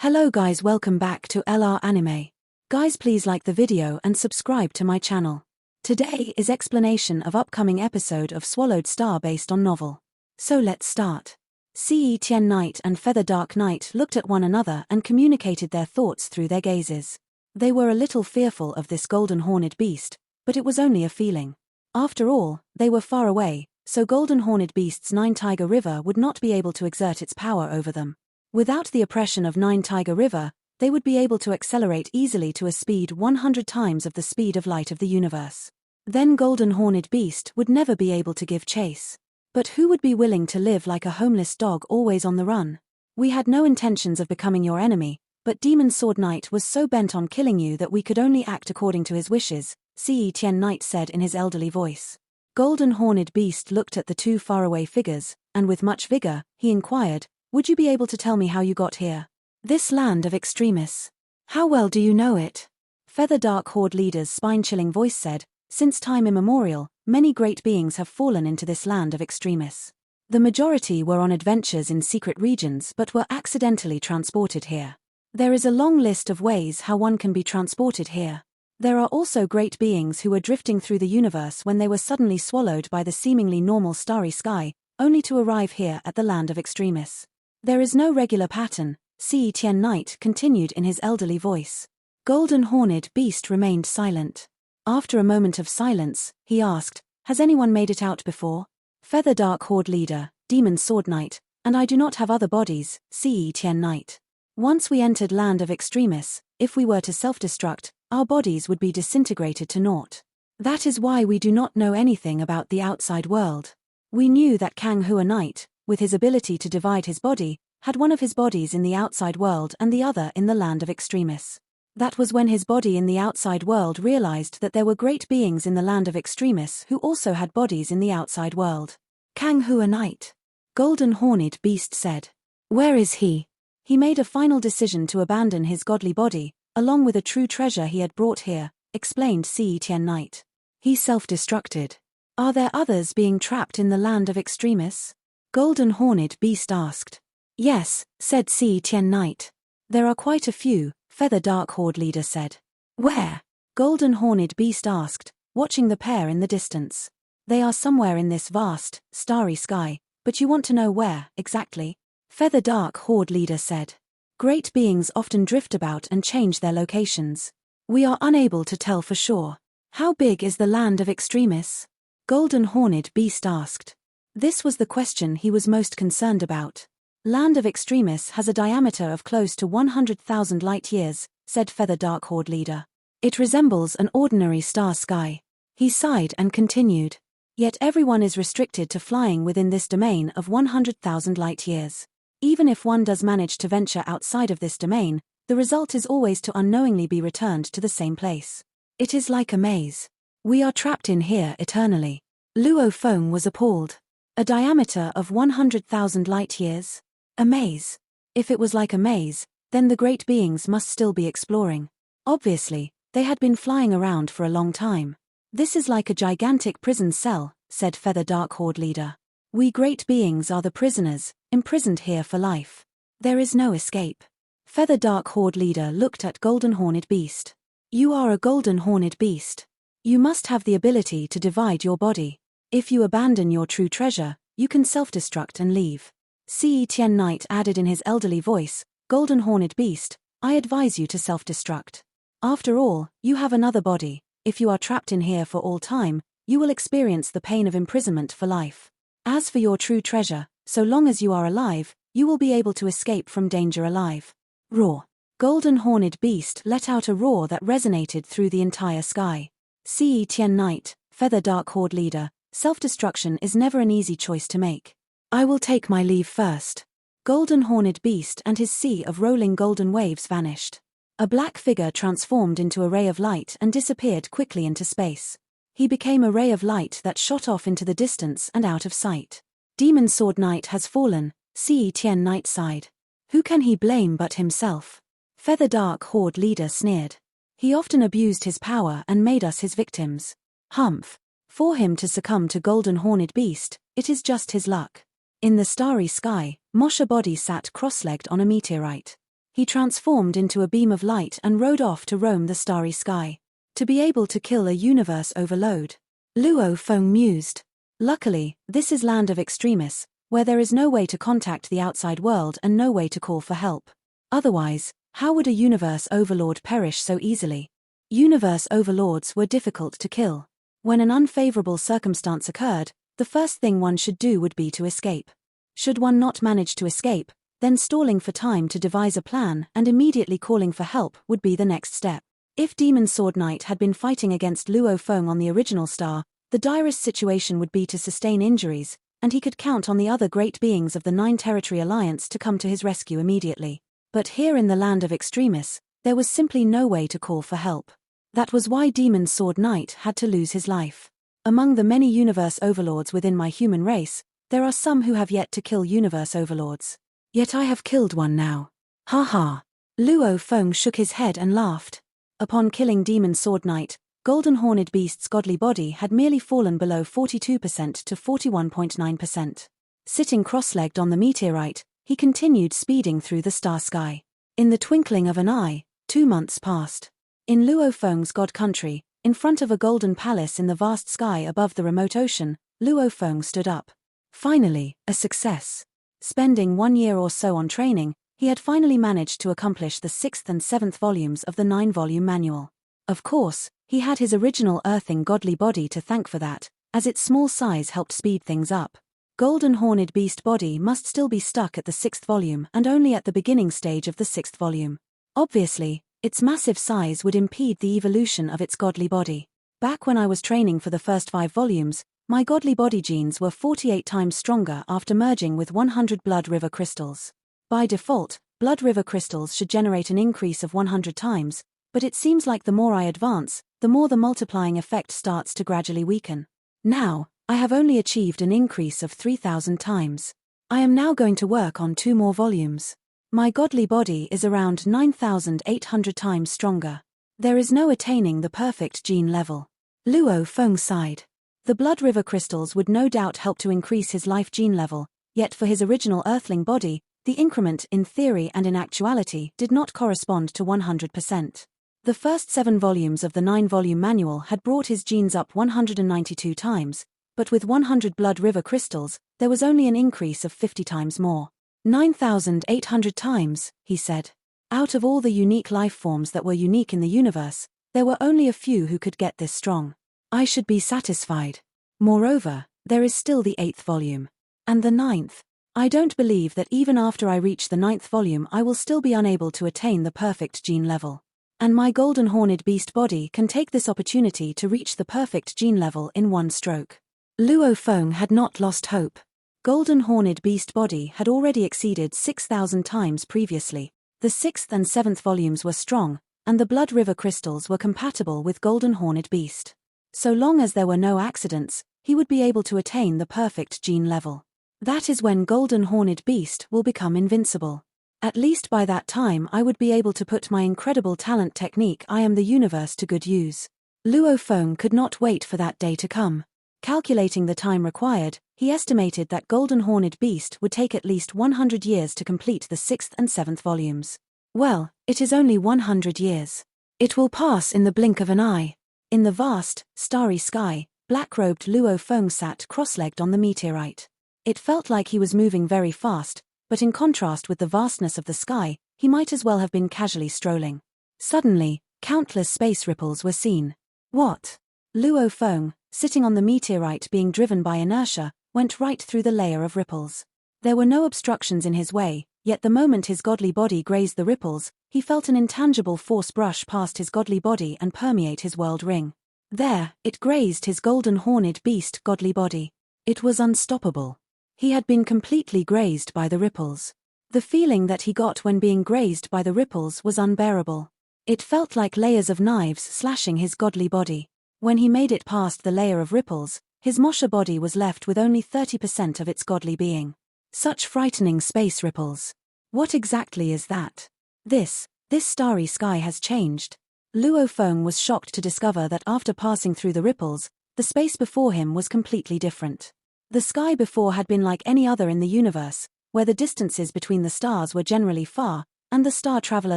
Hello guys, welcome back to LR Anime. Guys, please like the video and subscribe to my channel. Today is explanation of upcoming episode of Swallowed Star based on novel. So let's start. Ce Tien Knight and Feather Dark Knight looked at one another and communicated their thoughts through their gazes. They were a little fearful of this golden horned beast, but it was only a feeling. After all, they were far away, so golden horned beast's Nine Tiger River would not be able to exert its power over them. Without the oppression of Nine Tiger River, they would be able to accelerate easily to a speed 100 times of the speed of light of the universe. Then golden horned beast would never be able to give chase. But who would be willing to live like a homeless dog always on the run? We had no intentions of becoming your enemy, but Demon Sword Knight was so bent on killing you that we could only act according to his wishes, Ce Tien Knight said in his elderly voice. Golden horned beast looked at the two faraway figures, and with much vigor, he inquired, "Would you be able to tell me how you got here? This land of extremis. How well do you know it?" Feather Dark Horde leader's spine-chilling voice said, "Since time immemorial, many great beings have fallen into this land of extremis. The majority were on adventures in secret regions but were accidentally transported here. There is a long list of ways how one can be transported here. There are also great beings who were drifting through the universe when they were suddenly swallowed by the seemingly normal starry sky, only to arrive here at the land of extremis. There is no regular pattern," Ce Tien Knight continued in his elderly voice. Golden horned beast remained silent. After a moment of silence, he asked, "Has anyone made it out before?" Feather Dark Horde leader, Demon Sword Knight, "And I do not have other bodies," Ce Tien Knight. "Once we entered land of extremis, if we were to self-destruct, our bodies would be disintegrated to naught. That is why we do not know anything about the outside world. We knew that Kang Hua Knight, with his ability to divide his body, had one of his bodies in the outside world and the other in the land of extremis. That was when his body in the outside world realized that there were great beings in the land of extremis who also had bodies in the outside world." Kang Hua Knight. Golden horned beast said. "Where is he?" "He made a final decision to abandon his godly body, along with a true treasure he had brought here," explained Ce Tien Knight. "He self-destructed. Are there others being trapped in the land of extremis?" Golden horned beast asked. "Yes," said Ce Tien Knight. "There are quite a few," Feather Dark Horde leader said. "Where?" Golden horned beast asked, watching the pair in the distance. "They are somewhere in this vast, starry sky, but you want to know where, exactly?" Feather Dark Horde leader said. "Great beings often drift about and change their locations. We are unable to tell for sure." "How big is the land of extremis?" Golden horned beast asked. This was the question he was most concerned about. "Land of extremis has a diameter of close to 100,000 light-years," said Feather Dark Horde leader. "It resembles an ordinary star sky." He sighed and continued. "Yet everyone is restricted to flying within this domain of 100,000 light-years. Even if one does manage to venture outside of this domain, the result is always to unknowingly be returned to the same place. It is like a maze. We are trapped in here eternally." Luo Feng was appalled. A diameter of 100,000 light-years? A maze? If it was like a maze, then the great beings must still be exploring. Obviously, they had been flying around for a long time. "This is like a gigantic prison cell," said Feather Dark Horde leader. "We great beings are the prisoners, imprisoned here for life. There is no escape." Feather Dark Horde leader looked at Golden Horned Beast. "You are a Golden Horned Beast. You must have the ability to divide your body. If you abandon your true treasure, you can self-destruct and leave." Ce Tien Knight added in his elderly voice, "Golden Horned Beast, I advise you to self-destruct. After all, you have another body. If you are trapped in here for all time, you will experience the pain of imprisonment for life. As for your true treasure, so long as you are alive, you will be able to escape from danger alive." Roar. Golden Horned Beast let out a roar that resonated through the entire sky. Ce Tien Knight, Feather Dark Horde leader, "Self-destruction is never an easy choice to make. I will take my leave first." Golden Horned Beast and his sea of rolling golden waves vanished. A black figure transformed into a ray of light and disappeared quickly into space. He became a ray of light that shot off into the distance and out of sight. "Demon Sword Knight has fallen," Ce Tien Knight sighed. "Who can he blame but himself?" Feather Dark Horde leader sneered. "He often abused his power and made us his victims. Humph. For him to succumb to Golden Horned Beast, it is just his luck." In the starry sky, Mosha body sat cross-legged on a meteorite. He transformed into a beam of light and rode off to roam the starry sky. To be able to kill a universe overload. Luo Feng mused. Luckily, this is land of extremis, where there is no way to contact the outside world and no way to call for help. Otherwise, how would a universe overlord perish so easily? Universe overlords were difficult to kill. When an unfavorable circumstance occurred, the first thing one should do would be to escape. Should one not manage to escape, then stalling for time to devise a plan and immediately calling for help would be the next step. If Demon Sword Knight had been fighting against Luo Feng on the original star, the direst situation would be to sustain injuries, and he could count on the other great beings of the Nine Territory Alliance to come to his rescue immediately. But here in the land of extremis, there was simply no way to call for help. That was why Demon Sword Knight had to lose his life. Among the many universe overlords within my human race, there are some who have yet to kill universe overlords. Yet I have killed one now. Ha ha. Luo Feng shook his head and laughed. Upon killing Demon Sword Knight, Golden Horned Beast's godly body had merely fallen below 42% to 41.9%. Sitting cross-legged on the meteorite, he continued speeding through the star sky. In the twinkling of an eye, 2 months passed. In Luo Feng's god country, in front of a golden palace in the vast sky above the remote ocean, Luo Feng stood up. Finally, a success. Spending 1 year or so on training, he had finally managed to accomplish the 6th and 7th volumes of the 9-volume manual. Of course, he had his original earthing godly body to thank for that, as its small size helped speed things up. Golden Horned Beast body must still be stuck at the 6th volume and only at the beginning stage of the 6th volume. Obviously, its massive size would impede the evolution of its godly body. Back when I was training for the first 5 volumes, my godly body genes were 48 times stronger after merging with 100 blood river crystals. By default, blood river crystals should generate an increase of 100 times, but it seems like the more I advance, the more the multiplying effect starts to gradually weaken. Now, I have only achieved an increase of 3,000 times. I am now going to work on 2 more volumes. My godly body is around 9,800 times stronger. There is no attaining the perfect gene level. Luo Feng sighed. The blood river crystals would no doubt help to increase his life gene level, yet for his original earthling body, the increment in theory and in actuality did not correspond to 100%. The first 7 volumes of the 9-volume manual had brought his genes up 192 times, but with 100 blood river crystals, there was only an increase of 50 times more. 9,800 times, he said. Out of all the unique life forms that were unique in the universe, there were only a few who could get this strong. I should be satisfied. Moreover, there is still the 8th volume. And the 9th. I don't believe that even after I reach the 9th volume I will still be unable to attain the perfect gene level. And my Golden Horned Beast body can take this opportunity to reach the perfect gene level in one stroke. Luo Feng had not lost hope. Golden Horned Beast body had already exceeded 6,000 times previously. The 6th and 7th volumes were strong, and the blood river crystals were compatible with Golden Horned Beast. So long as there were no accidents, he would be able to attain the perfect gene level. That is when Golden Horned Beast will become invincible. At least by that time I would be able to put my incredible talent technique I am the universe to good use. Luo Feng could not wait for that day to come. Calculating the time required, he estimated that Golden Horned Beast would take at least 100 years to complete the 6th and 7th volumes. Well, it is only 100 years. It will pass in the blink of an eye. In the vast, starry sky, black-robed Luo Feng sat cross-legged on the meteorite. It felt like he was moving very fast, but in contrast with the vastness of the sky, he might as well have been casually strolling. Suddenly, countless space ripples were seen. What? Luo Feng, sitting on the meteorite being driven by inertia, went right through the layer of ripples. There were no obstructions in his way, yet the moment his godly body grazed the ripples, he felt an intangible force brush past his godly body and permeate his world ring. There, it grazed his Golden Horned Beast godly body. It was unstoppable. He had been completely grazed by the ripples. The feeling that he got when being grazed by the ripples was unbearable. It felt like layers of knives slashing his godly body. When he made it past the layer of ripples, his Mosha body was left with only 30% of its godly being. Such frightening space ripples. What exactly is that? This starry sky has changed. Luo Feng was shocked to discover that after passing through the ripples, the space before him was completely different. The sky before had been like any other in the universe, where the distances between the stars were generally far, and the star traveler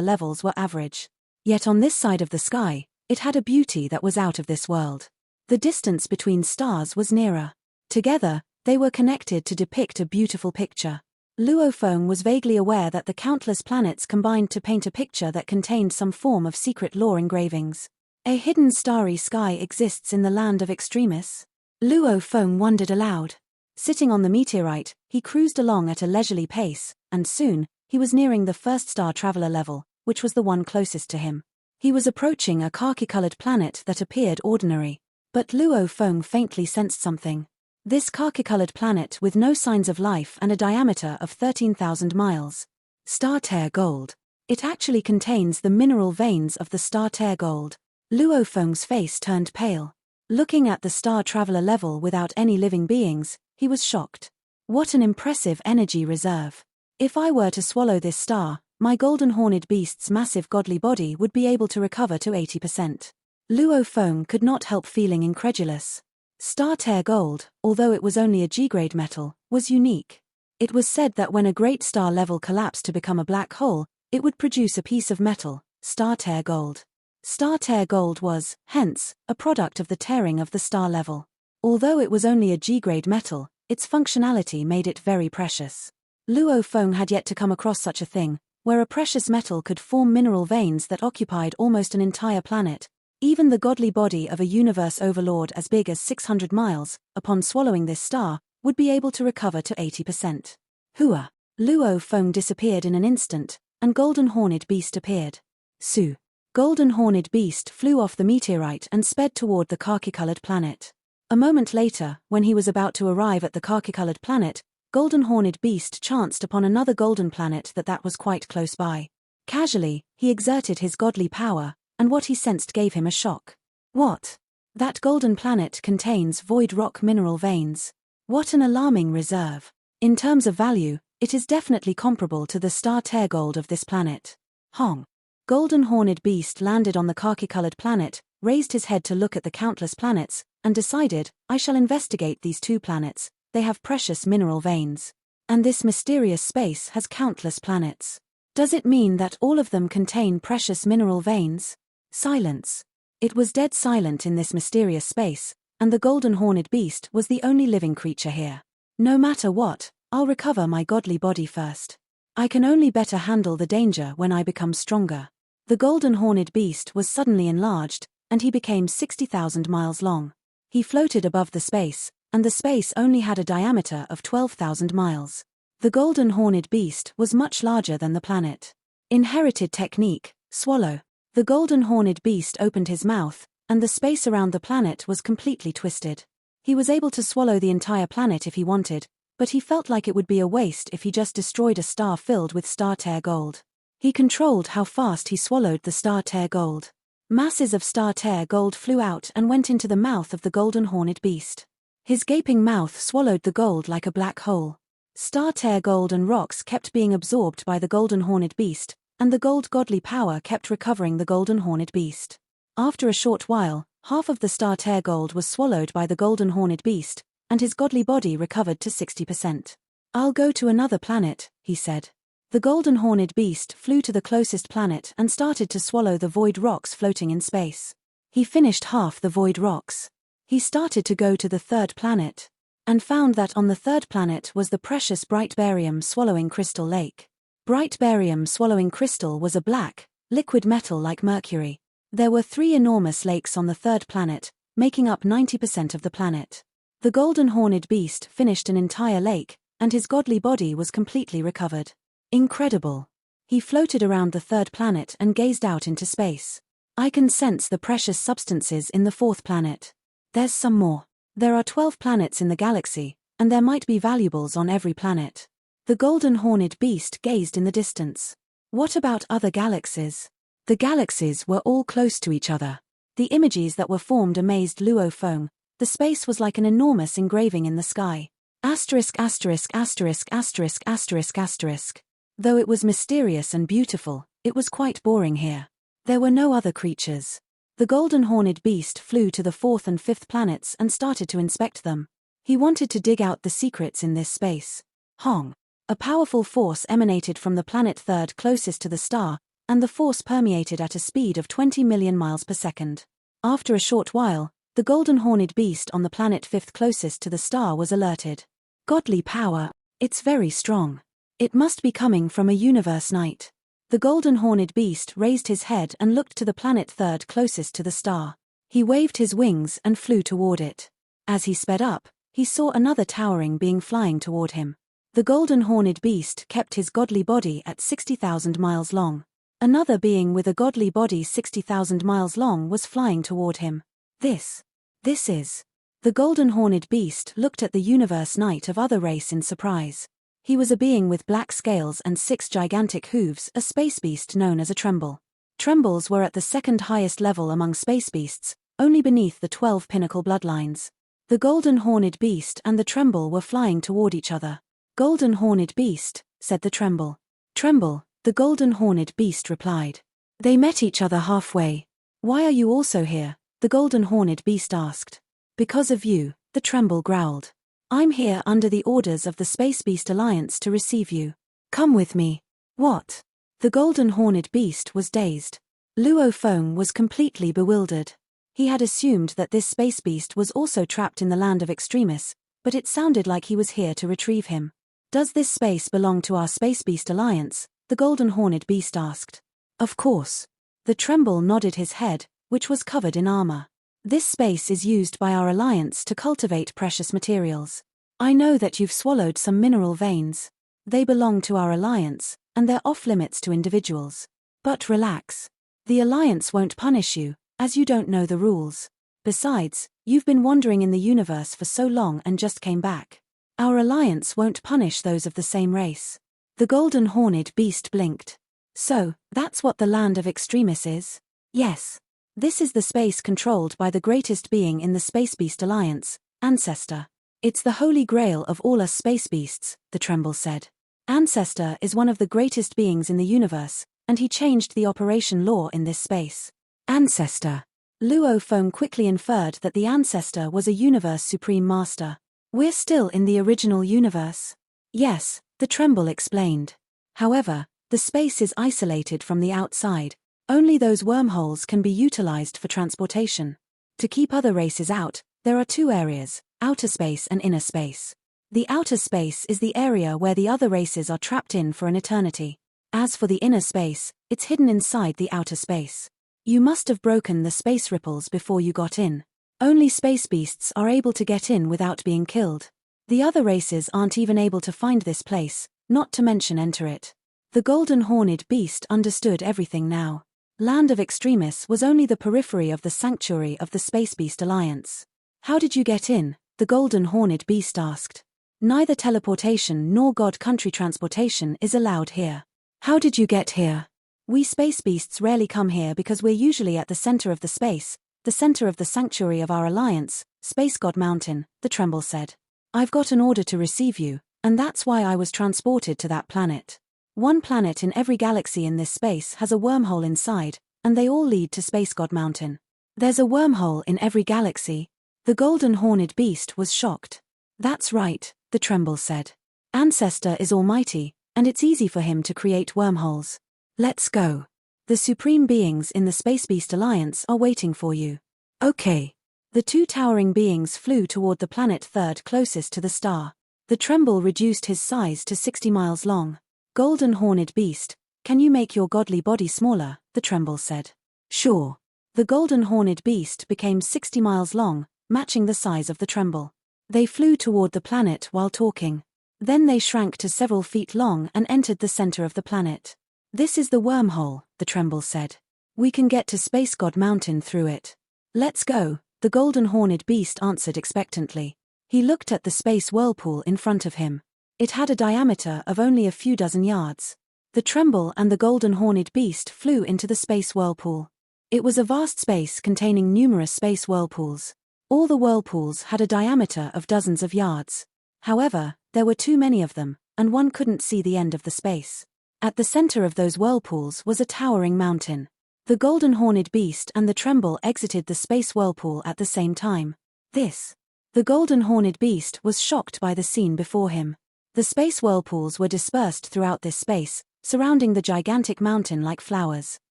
levels were average. Yet on this side of the sky, it had a beauty that was out of this world. The distance between stars was nearer. Together, they were connected to depict a beautiful picture. Luo Feng was vaguely aware that the countless planets combined to paint a picture that contained some form of secret lore engravings. A hidden starry sky exists in the land of extremists? Luo Feng wondered aloud. Sitting on the meteorite, he cruised along at a leisurely pace, and soon, he was nearing the first star traveler level, which was the one closest to him. He was approaching a khaki-colored planet that appeared ordinary. But Luo Feng faintly sensed something. This khaki-colored planet with no signs of life and a diameter of 13,000 miles. Star tear gold. It actually contains the mineral veins of the star tear gold. Luo Feng's face turned pale. Looking at the star traveler level without any living beings, he was shocked. What an impressive energy reserve. If I were to swallow this star, my golden horned beast's massive godly body would be able to recover to 80%. Luo Feng could not help feeling incredulous. Star tear gold, although it was only a G-grade metal, was unique. It was said that when a great star level collapsed to become a black hole, it would produce a piece of metal, star tear gold. Star tear gold was, hence, a product of the tearing of the star level. Although it was only a G-grade metal, its functionality made it very precious. Luo Feng had yet to come across such a thing, where a precious metal could form mineral veins that occupied almost an entire planet. Even the godly body of a universe overlord as big as 600 miles, upon swallowing this star, would be able to recover to 80%. Hua! Luo Feng disappeared in an instant, and Golden Horned Beast appeared. Su! Golden Horned Beast flew off the meteorite and sped toward the khaki-colored planet. A moment later, when he was about to arrive at the khaki-colored planet, Golden Horned Beast chanced upon another golden planet that was quite close by. Casually, he exerted his godly power, and what he sensed gave him a shock. What? That golden planet contains void rock mineral veins. What an alarming reserve. In terms of value, it is definitely comparable to the star tear gold of this planet. Hong. Golden Horned Beast landed on the khaki-colored planet, raised his head to look at the countless planets, and decided, I shall investigate these two planets, they have precious mineral veins. And this mysterious space has countless planets. Does it mean that all of them contain precious mineral veins? Silence. It was dead silent in this mysterious space, and the Golden Horned Beast was the only living creature here. No matter what, I'll recover my godly body first. I can only better handle the danger when I become stronger. The Golden Horned Beast was suddenly enlarged, and he became 60,000 miles long. He floated above the space, and the space only had a diameter of 12,000 miles. The Golden Horned Beast was much larger than the planet. Inherited technique, swallow. The Golden Horned Beast opened his mouth, and the space around the planet was completely twisted. He was able to swallow the entire planet if he wanted, but he felt like it would be a waste if he just destroyed a star filled with star tear gold. He controlled how fast he swallowed the star tear gold. Masses of star tear gold flew out and went into the mouth of the Golden Horned Beast. His gaping mouth swallowed the gold like a black hole. Star tear gold and rocks kept being absorbed by the Golden Horned Beast, and the gold godly power kept recovering the Golden Horned Beast. After a short while, half of the star tear gold was swallowed by the Golden Horned Beast, and his godly body recovered to 60%. I'll go to another planet, he said. The Golden Horned Beast flew to the closest planet and started to swallow the void rocks floating in space. He finished half the void rocks. He started to go to the third planet, and found that on the third planet was the precious bright barium swallowing crystal lake. Bright barium swallowing crystal was a black, liquid metal like mercury. There were 3 enormous lakes on the third planet, making up 90% of the planet. The Golden Horned Beast finished an entire lake, and his godly body was completely recovered. Incredible. He floated around the third planet and gazed out into space. I can sense the precious substances in the fourth planet. There's some more. There are 12 planets in the galaxy, and there might be valuables on every planet. The Golden Horned Beast gazed in the distance. What about other galaxies? The galaxies were all close to each other. The images that were formed amazed Luo Feng. The space was like an enormous engraving in the sky. Asterisk asterisk asterisk asterisk asterisk asterisk. Though it was mysterious and beautiful, it was quite boring here. There were no other creatures. The Golden Horned Beast flew to the 4th and 5th planets and started to inspect them. He wanted to dig out the secrets in this space. Hong. A powerful force emanated from the planet third closest to the star, and the force permeated at a speed of 20 million miles per second. After a short while, the golden horned beast on the planet fifth closest to the star was alerted. Godly power, it's very strong. It must be coming from a universe night. The golden horned beast raised his head and looked to the planet third closest to the star. He waved his wings and flew toward it. As he sped up, he saw another towering being flying toward him. The golden horned beast kept his godly body at 60,000 miles long. Another being with a godly body 60,000 miles long was flying toward him. This is. The golden horned beast looked at the universe knight of other race in surprise. He was a being with black scales and 6 gigantic hooves, a space beast known as a tremble. Trembles were at the second highest level among space beasts, only beneath the 12 pinnacle bloodlines. The golden horned beast and the tremble were flying toward each other. Golden horned beast, said the tremble. Tremble, the golden horned beast replied. They met each other halfway. Why are you also here? The golden horned beast asked. Because of you, the tremble growled. I'm here under the orders of the Space Beast Alliance to receive you. Come with me. What? The golden horned beast was dazed. Luo Feng was completely bewildered. He had assumed that this space beast was also trapped in the land of Extremis, but it sounded like he was here to retrieve him. Does this space belong to our Space Beast Alliance? The golden horned beast asked. Of course. The tremble nodded his head, which was covered in armor. This space is used by our alliance to cultivate precious materials. I know that you've swallowed some mineral veins. They belong to our alliance, and they're off-limits to individuals. But relax. The alliance won't punish you, as you don't know the rules. Besides, you've been wandering in the universe for so long and just came back. Our alliance won't punish those of the same race. The golden horned beast blinked. So, that's what the land of Extremis is? Yes. This is the space controlled by the greatest being in the Space Beast Alliance, Ancestor. It's the holy grail of all us space beasts, the tremble said. Ancestor is one of the greatest beings in the universe, and he changed the operation law in this space. Ancestor. Luo Feng quickly inferred that the Ancestor was a universe supreme master. We're still in the original universe. Yes, the tremble explained. However, the space is isolated from the outside. Only those wormholes can be utilized for transportation. To keep other races out, there are 2 areas, outer space and inner space. The outer space is the area where the other races are trapped in for an eternity. As for the inner space, it's hidden inside the outer space. You must have broken the space ripples before you got in. Only space beasts are able to get in without being killed. The other races aren't even able to find this place, not to mention enter it. The golden horned beast understood everything now. Land of Extremis was only the periphery of the sanctuary of the Space Beast Alliance. How did you get in? The golden horned beast asked. Neither teleportation nor god country transportation is allowed here. How did you get here? We space beasts rarely come here because we're usually at the center of the space, the center of the sanctuary of our alliance, Space God Mountain, the tremble said. I've got an order to receive you, and that's why I was transported to that planet. One planet in every galaxy in this space has a wormhole inside, and they all lead to Space God Mountain. There's a wormhole in every galaxy. The golden horned beast was shocked. That's right, the tremble said. Ancestor is almighty, and it's easy for him to create wormholes. Let's go. The supreme beings in the Space Beast Alliance are waiting for you. Okay. The 2 towering beings flew toward the planet third closest to the star. The tremble reduced his size to 60 miles long. Golden horned beast, can you make your godly body smaller? The tremble said. Sure. The golden horned beast became 60 miles long, matching the size of the tremble. They flew toward the planet while talking. Then they shrank to several feet long and entered the center of the planet. This is the wormhole, the tremble said. We can get to Space God Mountain through it. Let's go, the golden horned beast answered expectantly. He looked at the space whirlpool in front of him. It had a diameter of only a few dozen yards. The tremble and the golden horned beast flew into the space whirlpool. It was a vast space containing numerous space whirlpools. All the whirlpools had a diameter of dozens of yards. However, there were too many of them, and one couldn't see the end of the space. At the center of those whirlpools was a towering mountain. The golden horned beast and the tremble exited the space whirlpool at the same time. The golden horned beast was shocked by the scene before him. The space whirlpools were dispersed throughout this space, surrounding the gigantic mountain like flowers.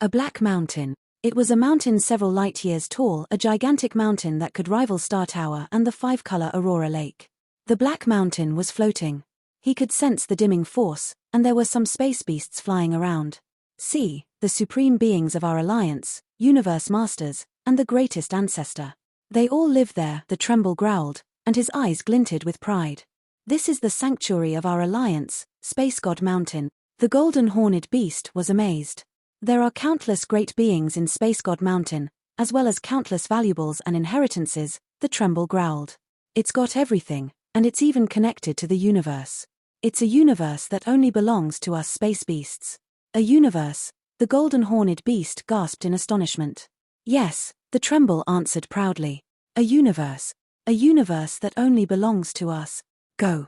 A black mountain. It was a mountain several light years tall, a gigantic mountain that could rival Star Tower and the five-color Aurora Lake. The black mountain was floating. He could sense the dimming force, and there were some space beasts flying around. See, the supreme beings of our alliance, universe masters, and the greatest ancestor. They all live there, the Tremble growled, and his eyes glinted with pride. This is the sanctuary of our alliance, Space God Mountain. The golden horned beast was amazed. There are countless great beings in Space God Mountain, as well as countless valuables and inheritances, the Tremble growled. It's got everything, and it's even connected to the universe. It's a universe that only belongs to us space beasts. A universe, the golden horned beast gasped in astonishment. Yes, the Tremble answered proudly. A universe that only belongs to us. Go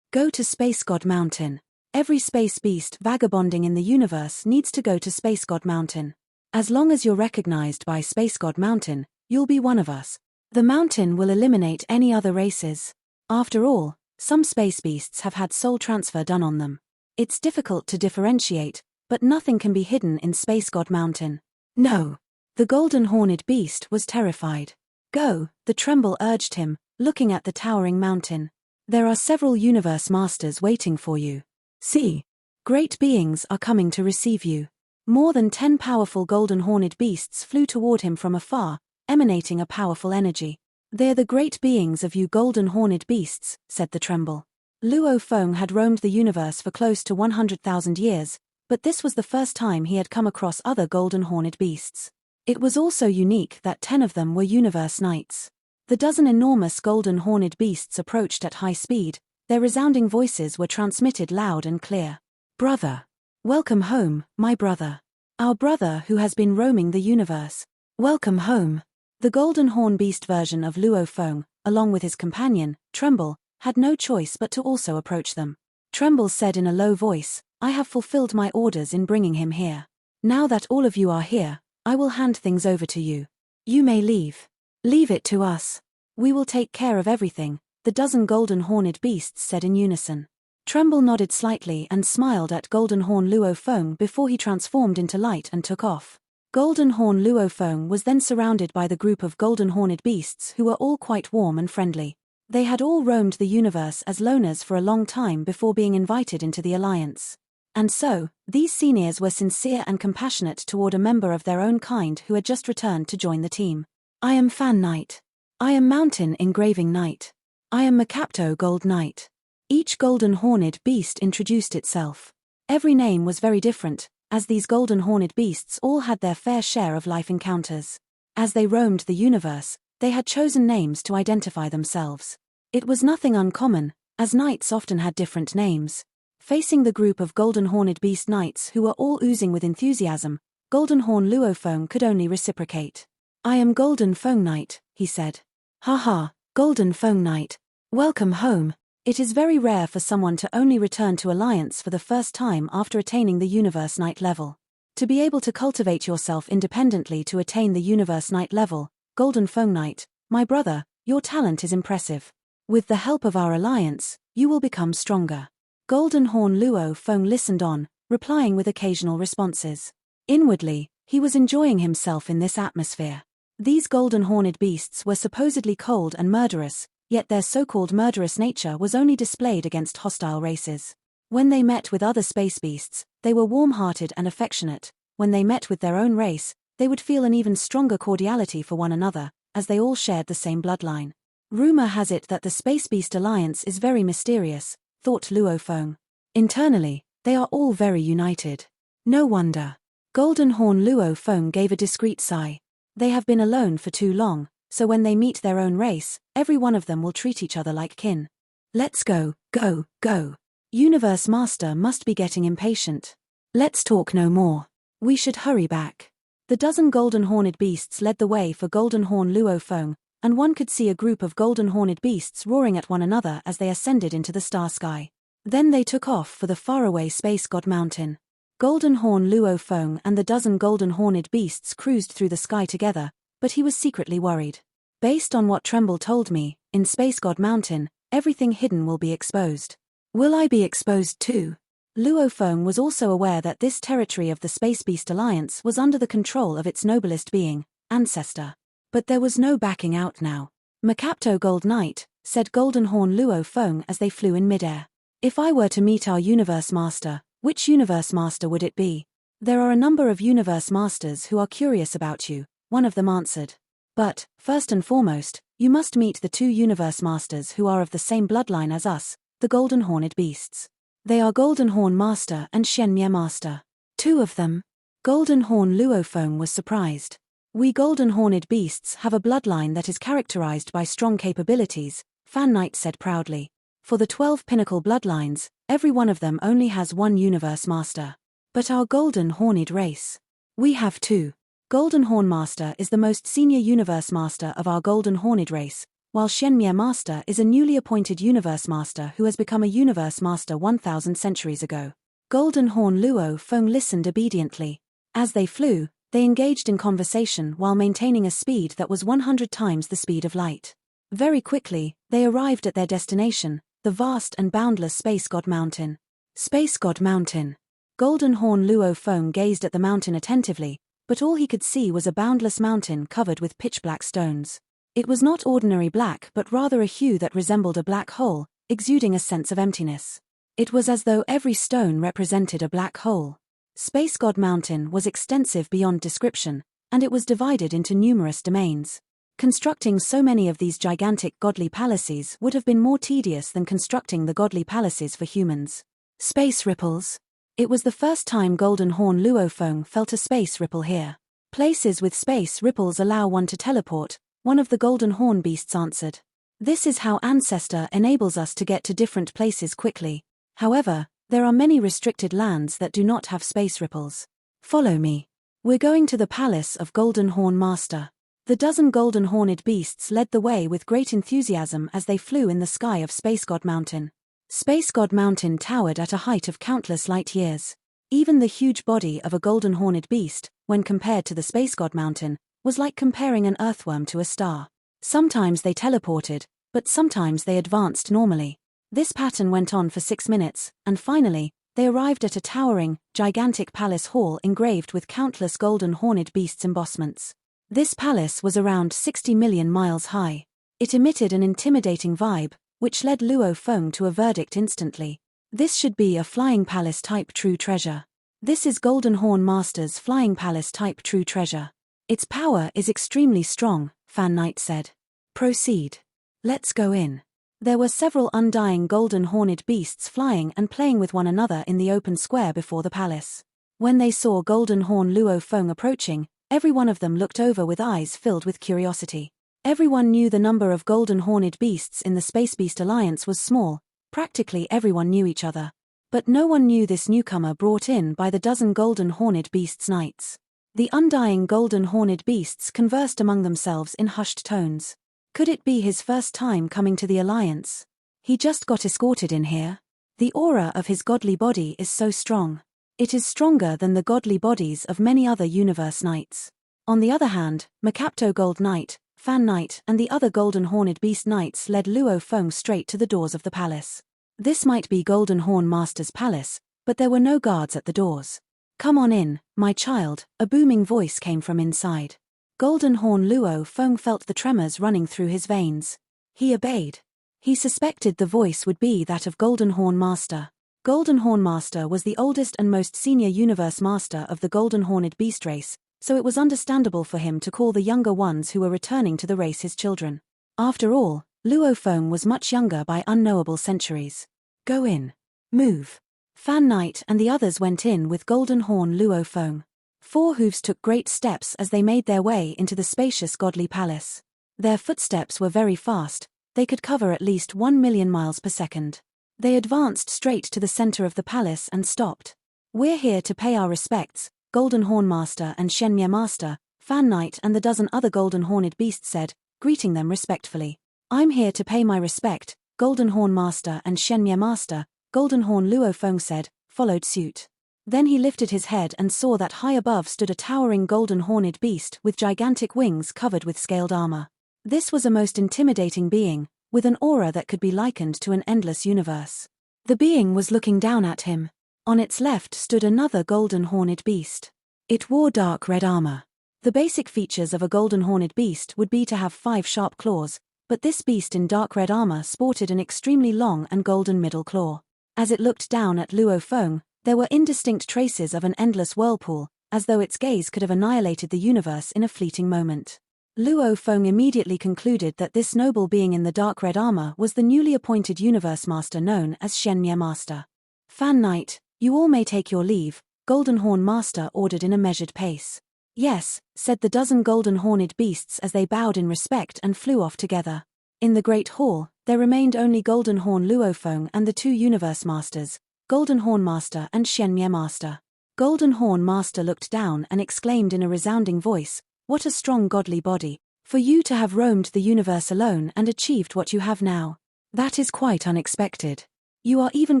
to Space God Mountain. Every space beast vagabonding in the universe needs to go to Space God Mountain. As long as you're recognized by Space God Mountain, you'll be one of us. The mountain will eliminate any other races. After all, some space beasts have had soul transfer done on them. It's difficult to differentiate, but nothing can be hidden in Space God Mountain. No. The golden horned beast was terrified. Go, the Tremble urged him, looking at the towering mountain. There are several universe masters waiting for you. See, great beings are coming to receive you. More than 10 powerful golden horned beasts flew toward him from afar, emanating a powerful energy. They're the great beings of you golden horned beasts, said the Tremble. Luo Feng had roamed the universe for close to 100,000 years, but this was the first time he had come across other golden horned beasts. It was also unique that 10 of them were universe knights. The dozen enormous golden horned beasts approached at high speed. Their resounding voices were transmitted loud and clear. Brother. Welcome home, my brother. Our brother who has been roaming the universe. Welcome home. The golden horn beast version of Luo Feng, along with his companion, Tremble, had no choice but to also approach them. Tremble said in a low voice, I have fulfilled my orders in bringing him here. Now that all of you are here, I will hand things over to you. You may leave. Leave it to us. We will take care of everything, the dozen golden horned beasts said in unison. Tremble nodded slightly and smiled at Golden Horn Luo Feng before he transformed into light and took off. Golden Horn Luo Feng was then surrounded by the group of golden horned beasts who were all quite warm and friendly. They had all roamed the universe as loners for a long time before being invited into the alliance. And so, these seniors were sincere and compassionate toward a member of their own kind who had just returned to join the team. I am Fan Knight. I am Mountain Engraving Knight. I am Macapto Gold Knight. Each golden horned beast introduced itself. Every name was very different, as these golden horned beasts all had their fair share of life encounters. As they roamed the universe, they had chosen names to identify themselves. It was nothing uncommon, as knights often had different names. Facing the group of golden horned beast knights who were all oozing with enthusiasm, Golden Horn Luo Feng could only reciprocate. I am Golden Feng Knight, he said. Haha, Golden Feng Knight. Welcome home. It is very rare for someone to only return to Alliance for the first time after attaining the Universe Knight level. To be able to cultivate yourself independently to attain the Universe Knight level, Golden Feng Knight, my brother, your talent is impressive. With the help of our alliance, you will become stronger. Golden Horn Luo Feng listened on, replying with occasional responses. Inwardly, he was enjoying himself in this atmosphere. These golden horned beasts were supposedly cold and murderous, yet their so-called murderous nature was only displayed against hostile races. When they met with other space beasts, they were warm-hearted and affectionate. When they met with their own race, they would feel an even stronger cordiality for one another, as they all shared the same bloodline. Rumor has it that the Space Beast Alliance is very mysterious, thought Luo Feng. Internally, they are all very united. No wonder. Golden Horn Luo Feng gave a discreet sigh. They have been alone for too long, so when they meet their own race, every one of them will treat each other like kin. Let's go, go, go. Universe Master must be getting impatient. Let's talk no more. We should hurry back. The dozen golden horned beasts led the way for Golden Horn Luo Feng, and one could see a group of golden horned beasts roaring at one another as they ascended into the star sky. Then they took off for the faraway Space God Mountain. Golden Horn Luo Feng and the dozen golden horned beasts cruised through the sky together, but he was secretly worried. Based on what Tremble told me, in Space God Mountain, everything hidden will be exposed. Will I be exposed too? Luo Feng was also aware that this territory of the Space Beast Alliance was under the control of its noblest being, Ancestor. But there was no backing out now. Macapto Gold Knight, said Golden Horn Luo Feng as they flew in midair. If I were to meet our Universe Master, which Universe Master would it be? There are a number of Universe Masters who are curious about you, one of them answered. But, first and foremost, you must meet the two Universe Masters who are of the same bloodline as us, the Golden Horned Beasts. They are Golden Horn Master and Shenmue Master. Two of them? Golden Horn Luo Feng was surprised. We Golden Horned Beasts have a bloodline that is characterized by strong capabilities, Fan Knight said proudly. For the 12 pinnacle bloodlines, every one of them only has one Universe Master. But our Golden Horned race. We have two. Golden Horn Master is the most senior Universe Master of our Golden Horned race, while Shenmue Master is a newly appointed Universe Master who has become a Universe Master 1,000 centuries ago. Golden Horn Luo Feng listened obediently. As they flew, they engaged in conversation while maintaining a speed that was 100 times the speed of light. Very quickly, they arrived at their destination, the vast and boundless Space God Mountain. Space God Mountain. Golden Horn Luo Feng gazed at the mountain attentively, but all he could see was a boundless mountain covered with pitch-black stones. It was not ordinary black but rather a hue that resembled a black hole, exuding a sense of emptiness. It was as though every stone represented a black hole. Space God Mountain was extensive beyond description, and it was divided into numerous domains. Constructing so many of these gigantic godly palaces would have been more tedious than constructing the godly palaces for humans. Space ripples. It was the first time Golden Horn Luo Feng felt a space ripple here. Places with space ripples allow one to teleport, one of the Golden Horn Beasts answered. This is how Ancestor enables us to get to different places quickly. However, there are many restricted lands that do not have space ripples. Follow me. We're going to the palace of Golden Horn Master. The dozen Golden Horned Beasts led the way with great enthusiasm as they flew in the sky of Space God Mountain. Space God Mountain towered at a height of countless light years. Even the huge body of a Golden Horned Beast, when compared to the Space God Mountain, was like comparing an earthworm to a star. Sometimes they teleported, but sometimes they advanced normally. This pattern went on for 6 minutes, and finally, they arrived at a towering, gigantic palace hall engraved with countless Golden Horned Beasts embossments. This palace was around 60 million miles high. It emitted an intimidating vibe, which led Luo Feng to a verdict instantly. This should be a flying palace type true treasure. This is Golden Horn Master's flying palace type true treasure. Its power is extremely strong, Fan Knight said. Proceed. Let's go in. There were several undying Golden Horned Beasts flying and playing with one another in the open square before the palace. When they saw Golden Horn Luo Feng approaching, every one of them looked over with eyes filled with curiosity. Everyone knew the number of Golden Horned Beasts in the Space Beast Alliance was small, practically everyone knew each other. But no one knew this newcomer brought in by the dozen Golden Horned Beasts knights. The undying Golden Horned Beasts conversed among themselves in hushed tones. Could it be his first time coming to the Alliance? He just got escorted in here. The aura of his godly body is so strong. It is stronger than the godly bodies of many other Universe Knights. On the other hand, Macapto Gold Knight, Fan Knight and the other Golden Horned Beast Knights led Luo Feng straight to the doors of the palace. This might be Golden Horn Master's palace, but there were no guards at the doors. Come on in, my child, a booming voice came from inside. Golden Horn Luo Feng felt the tremors running through his veins. He obeyed. He suspected the voice would be that of Golden Horn Master. Golden Horn Master was the oldest and most senior Universe Master of the Golden Horned Beast race, so it was understandable for him to call the younger ones who were returning to the race his children. After all, Luo Feng was much younger by unknowable centuries. Go in. Move. Fan Knight and the others went in with Golden Horn Luo Feng. Four hooves took great steps as they made their way into the spacious godly palace. Their footsteps were very fast, they could cover at least 1 million miles per second. They advanced straight to the center of the palace and stopped. We're here to pay our respects, Golden Horn Master and Shenmue Master, Fan Knight and the dozen other Golden Horned Beasts said, greeting them respectfully. I'm here to pay my respect, Golden Horn Master and Shenmue Master, Golden Horn Luo Feng said, followed suit. Then he lifted his head and saw that high above stood a towering Golden Horned Beast with gigantic wings covered with scaled armor. This was a most intimidating being, with an aura that could be likened to an endless universe. The being was looking down at him. On its left stood another golden horned beast. It wore dark red armor. The basic features of a golden horned beast would be to have 5 sharp claws, but this beast in dark red armor sported an extremely long and golden middle claw. As it looked down at Luo Feng, there were indistinct traces of an endless whirlpool, as though its gaze could have annihilated the universe in a fleeting moment. Luo Feng immediately concluded that this noble being in the dark red armor was the newly appointed universe master known as Shenmue Master. Fan Knight, you all may take your leave, Golden Horn Master ordered in a measured pace. Yes, said the dozen golden horned beasts as they bowed in respect and flew off together. In the Great Hall, there remained only Golden Horn Luo Feng and the 2 universe masters, Golden Horn Master and Shenmue Master. Golden Horn Master looked down and exclaimed in a resounding voice, "What a strong godly body, for you to have roamed the universe alone and achieved what you have now. That is quite unexpected. You are even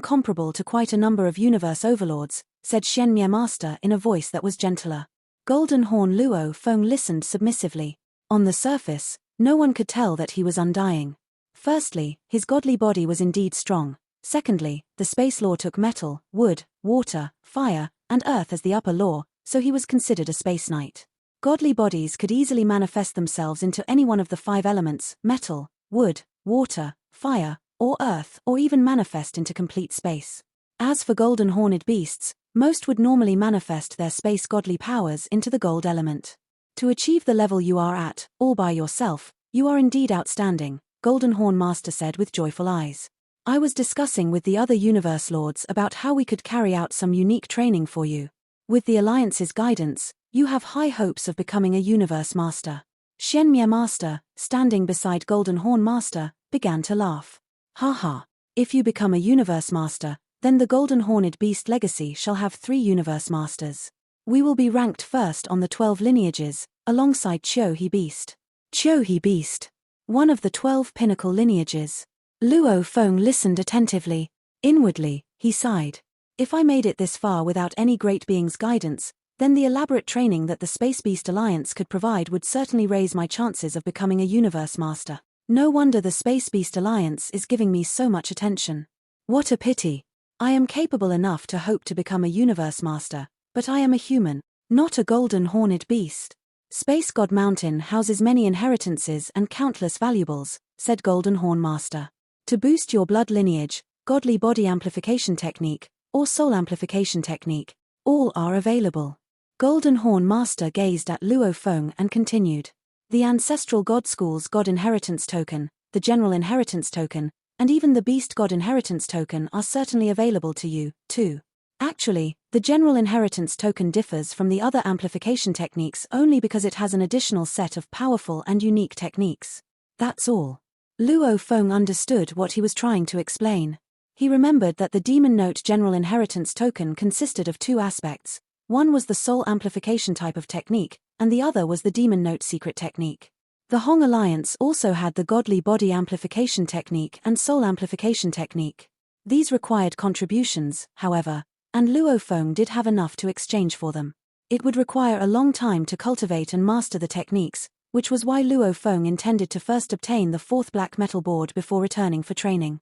comparable to quite a number of universe overlords," said Shenmue Master in a voice that was gentler. Golden Horn Luo Feng listened submissively. On the surface, no one could tell that he was undying. Firstly, his godly body was indeed strong. Secondly, the space law took metal, wood, water, fire, and earth as the upper law, so he was considered a space knight. Godly bodies could easily manifest themselves into any one of the 5 elements, metal, wood, water, fire, or earth, or even manifest into complete space. As for golden horned beasts, most would normally manifest their space godly powers into the gold element. To achieve the level you are at, all by yourself, you are indeed outstanding, Golden Horn Master said with joyful eyes. I was discussing with the other universe lords about how we could carry out some unique training for you. With the Alliance's guidance, you have high hopes of becoming a universe master. Shenmue Master, standing beside Golden Horn Master, began to laugh. Haha, if you become a universe master, then the Golden Horned Beast legacy shall have 3 universe masters. We will be ranked first on the 12 lineages, alongside Qiuhe Beast. Qiuhe Beast, one of the 12 pinnacle lineages. Luo Feng listened attentively. Inwardly, he sighed. If I made it this far without any great being's guidance, then the elaborate training that the Space Beast Alliance could provide would certainly raise my chances of becoming a universe master. No wonder the Space Beast Alliance is giving me so much attention. What a pity. I am capable enough to hope to become a universe master, but I am a human, not a golden horned beast. Space God Mountain houses many inheritances and countless valuables, said Golden Horn Master. To boost your blood lineage, godly body amplification technique, or soul amplification technique, all are available. Golden Horn Master gazed at Luo Feng and continued. The Ancestral God School's God Inheritance Token, the General Inheritance Token, and even the Beast God Inheritance Token are certainly available to you, too. Actually, the General Inheritance Token differs from the other amplification techniques only because it has an additional set of powerful and unique techniques. That's all. Luo Feng understood what he was trying to explain. He remembered that the Demon Note General Inheritance Token consisted of 2 aspects. One was the Soul Amplification type of technique, and the other was the Demon Note Secret technique. The Hong Alliance also had the Godly Body Amplification technique and Soul Amplification technique. These required contributions, however, and Luo Feng did have enough to exchange for them. It would require a long time to cultivate and master the techniques, which was why Luo Feng intended to first obtain the 4th black metal board before returning for training.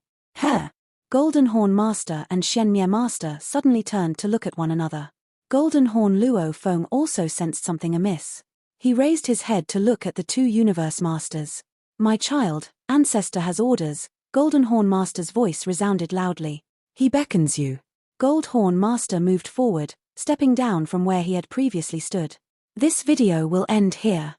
Golden Horn Master and Shenmue Master suddenly turned to look at one another. Golden Horn Luo Feng also sensed something amiss. He raised his head to look at the 2 universe masters. My child, Ancestor has orders, Golden Horn Master's voice resounded loudly. He beckons you. Gold Horn Master moved forward, stepping down from where he had previously stood. This video will end here.